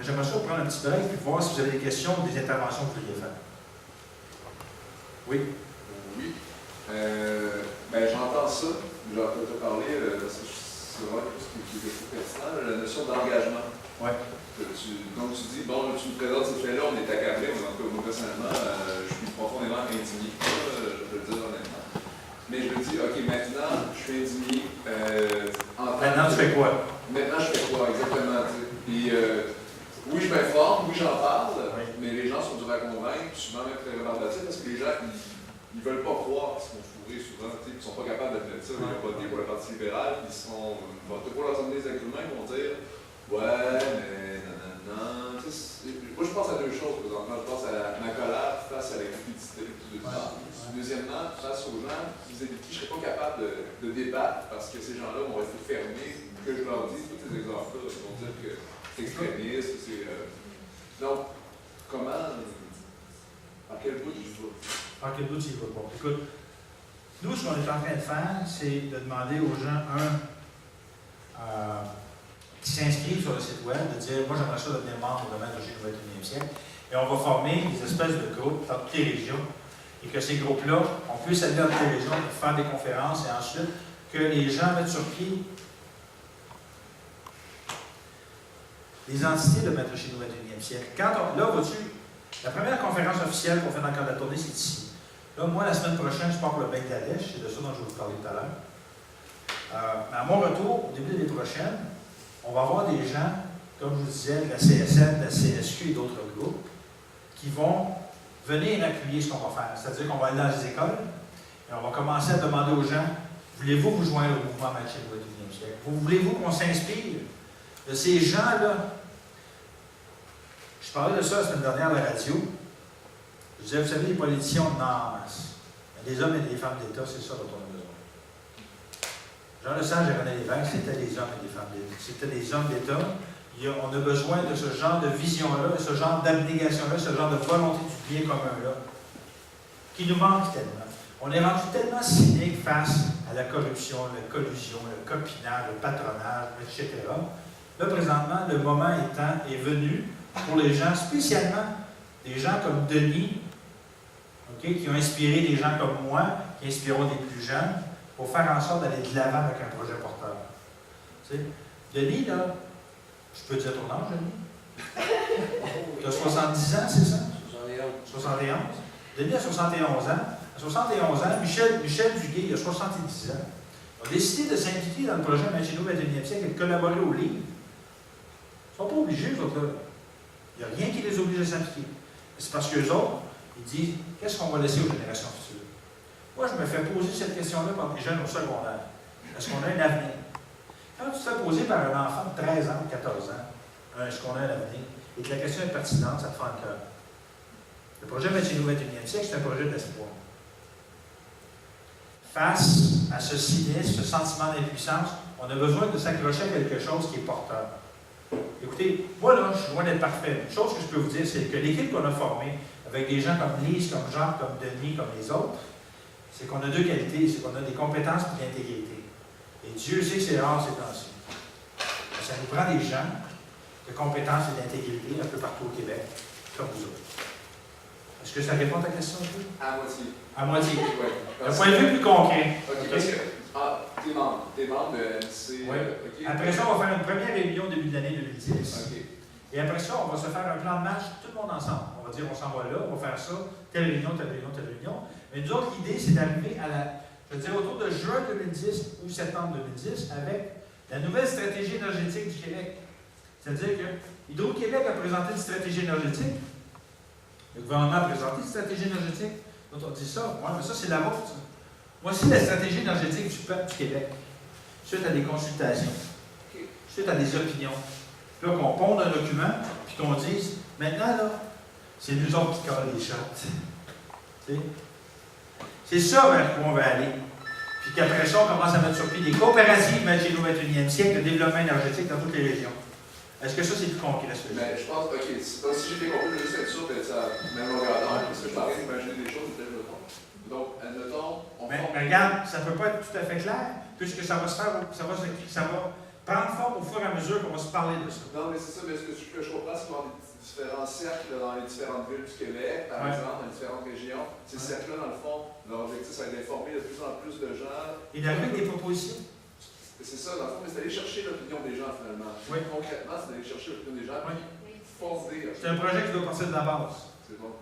j'aimerais ça prendre un petit break et voir si vous avez des questions ou des interventions que vous vouliez faire. Oui? Oui. J'entends ça. J'ai entendu parler, parce que c'est vraiment quelque chose qui est pertinent, la notion d'engagement. Oui. Donc tu dis, bon, tu me présentes ces faits-là, on est accablé, en tout cas, moi personnellement, je suis profondément indigné, je peux le dire honnêtement. Mais je me dis, OK, maintenant, je suis indigné. Maintenant, tu fais quoi? Maintenant, je fais quoi, exactement, tu sais. Puis, oui, je m'informe, oui, j'en parle, mais les gens sont durs à convaincre, souvent même très rébarbatifs, parce que les gens, ils veulent pas croire, ils sont fourrés souvent, tu sais, ils sont pas capables d'admettre ça, ils vont voter pour le Parti libéral, ils sont, voter pour l'Assemblée des êtres humains, ils vont dire, ouais, mais non. Moi, je pense à deux choses, présentement. Je pense à ma colère face à la cupidité. Deuxièmement, face aux gens vis-à-vis de qui je ne serais pas capable de débattre parce que ces gens-là vont rester fermés, que je leur dise tous ces exemples-là. Ils vont dire que c'est extrémiste, c'est. Donc, comment. À quel bout je vais? À quel bout tu y vas pas? Écoute, nous, ce qu'on est en train de faire, c'est de demander aux gens, qui s'inscrivent sur le site web, de dire, moi j'aimerais ça devenir membre de Maître Chez Nous 21e siècle, et on va former des espèces de groupes dans toutes les régions, et que ces groupes-là, on puisse aller dans toutes les régions pour faire des conférences, et ensuite que les gens mettent sur pied les entités de Maître Chez Nous 21e siècle. Là, vois-tu, la première conférence officielle qu'on fait dans le cadre de la tournée, c'est ici. Là, moi, la semaine prochaine, je pars pour le Bangladesh, c'est de ça dont je vais vous parler tout à l'heure. À mon retour, au début de l'année prochaine, on va avoir des gens, comme je vous disais, de la CSN, de la CSQ et d'autres groupes, qui vont venir appuyer ce qu'on va faire. C'est-à-dire qu'on va aller dans les écoles et on va commencer à demander aux gens, voulez-vous vous joindre au mouvement Maître Chez Nous 21e siècle? Voulez-vous qu'on s'inspire de ces gens-là? Je parlais de ça la semaine dernière à la radio. Je disais, vous savez, les politiciens, on en a en masse. Des hommes et des femmes d'État, c'est ça dont on a besoin. Jean Lesage et René Lévesque, c'était des hommes et des femmes d'État. C'était des hommes d'État. On a besoin de ce genre de vision-là, de ce genre d'abnégation-là, ce genre de volonté du bien commun-là, qui nous manque tellement. On est rendu tellement cynique face à la corruption, la collusion, le copinage, le patronage, etc. Là, présentement, le moment est venu pour les gens, spécialement des gens comme Denis, qui ont inspiré des gens comme moi, qui inspireront des plus jeunes, pour faire en sorte d'aller de l'avant avec un projet porteur. Tu sais, Denis, là, je peux dire ton âge, Denis? Tu as 70 ans, c'est ça? 71. Denis a 71 ans. À 71 ans, Michel Duguay, il a 70 ans, a décidé de s'impliquer dans le projet Maître Chez Nous 21e siècle et de collaborer au livre. Ils ne sont pas obligés, eux autres, là. Il n'y a rien qui les oblige à s'impliquer. C'est parce qu'eux autres, ils disent, qu'est-ce qu'on va laisser aux générations futures? Moi, je me fais poser cette question-là par des jeunes au secondaire. Est-ce qu'on a un avenir? Quand tu te fais poser par un enfant de 13 ans, 14 ans, est-ce qu'on a un avenir? Et que la question est pertinente, ça te fend le cœur. Le projet Maître Chez Nous 21e siècle, c'est un projet d'espoir. Face à ce cynisme, ce sentiment d'impuissance, on a besoin de s'accrocher à quelque chose qui est porteur. Écoutez, moi là, je suis loin d'être parfait. Une chose que je peux vous dire, c'est que l'équipe qu'on a formée, avec des gens comme Lise, comme Jacques, comme Denis, comme les autres, c'est qu'on a deux qualités, c'est qu'on a des compétences et de l'intégrité. Et Dieu sait que c'est rare ces temps-ci. Ça nous prend des gens de compétences et d'intégrité un peu partout au Québec, comme vous autres. Est-ce que ça répond à ta question un peu? À moitié. À moitié. Oui. Un point de vue plus concret. OK, parce que t'es membre de MC. Oui. Okay. Après ça, on va faire une première réunion au début de l'année 2010. OK. Et après ça, on va se faire un plan de match, tout le monde ensemble. On va dire, on s'en va là, on va faire ça, telle réunion, telle réunion, telle réunion. Mais nous autres, l'idée, c'est d'arriver à je veux dire, autour de juin 2010 ou septembre 2010 avec la nouvelle stratégie énergétique du Québec. C'est-à-dire que Hydro-Québec a présenté une stratégie énergétique. Le gouvernement a présenté une stratégie énergétique. Donc, on dit ça. Ouais, mais ça, c'est la vôtre. Voici la stratégie énergétique du peuple du Québec. Suite à des consultations, suite à des opinions. Puis là, qu'on ponde un document, puis qu'on dise, maintenant, là, c'est nous autres qui collent les shots. C'est ça vers quoi on va aller. Puis qu'après ça, on commence à mettre sur pied des coopératives Maître Chez Nous 21e siècle de développement énergétique dans toutes les régions. Est-ce que ça, c'est plus concret? Mais je pense, OK, si j'ai bien compris, je veux juste être sûr que ça même longueur d'onde, parce que je suis en train d'imaginer des choses, peut-être je me trompe. Donc, admettons, mais regarde, ça ne peut pas être tout à fait clair, puisque ça va se faire, prendre forme au fur et à mesure qu'on va se parler de ça. Non, mais c'est ça, mais ce que je comprends, c'est qu'il y a des différents cercles dans les différentes villes du Québec, par exemple, dans les différentes régions. Ces cercles-là, dans le fond, leur objectif, c'est d'informer de plus en plus de gens. Il arrive avec des propositions. C'est ça, dans le fond, mais c'est d'aller chercher l'opinion des gens, finalement. Oui. Concrètement, c'est d'aller chercher l'opinion des gens, Oui. fonder. C'est un projet qui doit partir de la base. C'est bon.